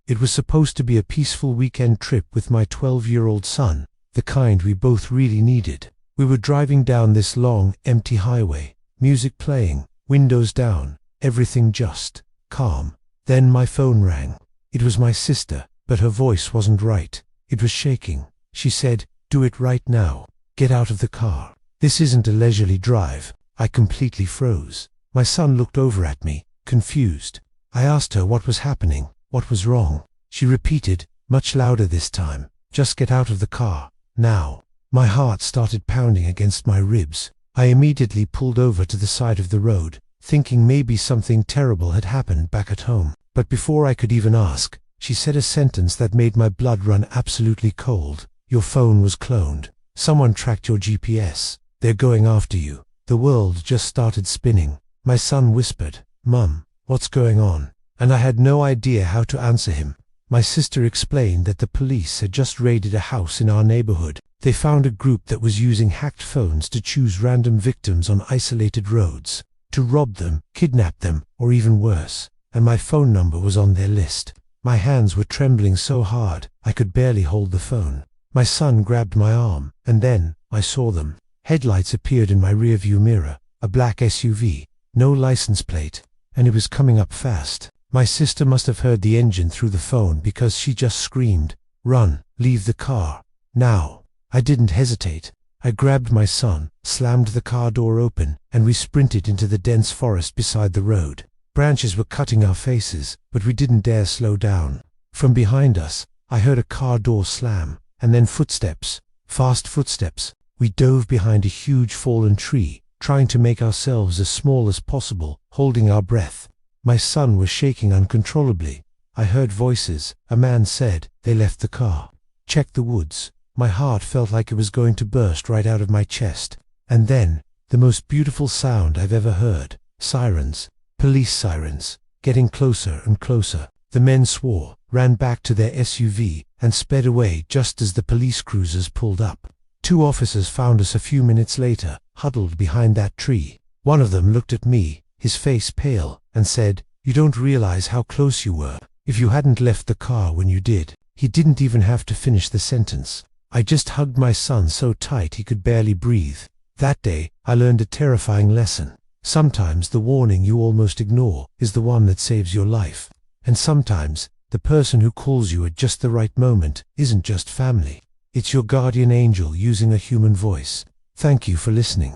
It was supposed to be a peaceful weekend trip with my 12-year-old son, the kind we both really needed. We were driving down this long, empty highway, music playing, windows down, everything just calm. Then my phone rang. It was my sister, but her voice wasn't right. It was shaking. She said, "Do it right now. Get out of the car. This isn't a leisurely drive." I completely froze. My son looked over at me, confused. I asked her what was happening, what was wrong. She repeated, much louder this time, "Just get out of the car, now." My heart started pounding against my ribs. I immediately pulled over to the side of the road, thinking maybe something terrible had happened back at home. But before I could even ask, she said a sentence that made my blood run absolutely cold. "Your phone was cloned. Someone tracked your GPS. They're going after you." The world just started spinning. My son whispered, "Mum, what's going on?" And I had no idea how to answer him. My sister explained that the police had just raided a house in our neighborhood. They found a group that was using hacked phones to choose random victims on isolated roads, to rob them, kidnap them, or even worse. And my phone number was on their list. My hands were trembling so hard, I could barely hold the phone. My son grabbed my arm, and then I saw them. Headlights appeared in my rearview mirror, a black SUV, no license plate, and it was coming up fast. My sister must have heard the engine through the phone because she just screamed, "Run, leave the car, now." I didn't hesitate. I grabbed my son, slammed the car door open, and we sprinted into the dense forest beside the road. Branches were cutting our faces, but we didn't dare slow down. From behind us, I heard a car door slam, and then footsteps, fast footsteps. We dove behind a huge fallen tree, trying to make ourselves as small as possible, holding our breath. My son was shaking uncontrollably. I heard voices. A man said, "They left the car. Check the woods." My heart felt like it was going to burst right out of my chest. And then, the most beautiful sound I've ever heard. Sirens. Police sirens. Getting closer and closer. The men swore, ran back to their SUV, and sped away just as the police cruisers pulled up. 2 officers found us a few minutes later, huddled behind that tree. One of them looked at me, his face pale, and said, "You don't realize how close you were. If you hadn't left the car when you did." He didn't even have to finish the sentence. I just hugged my son so tight he could barely breathe. That day, I learned a terrifying lesson. Sometimes the warning you almost ignore is the one that saves your life. And sometimes, the person who calls you at just the right moment isn't just family. It's your guardian angel using a human voice. Thank you for listening.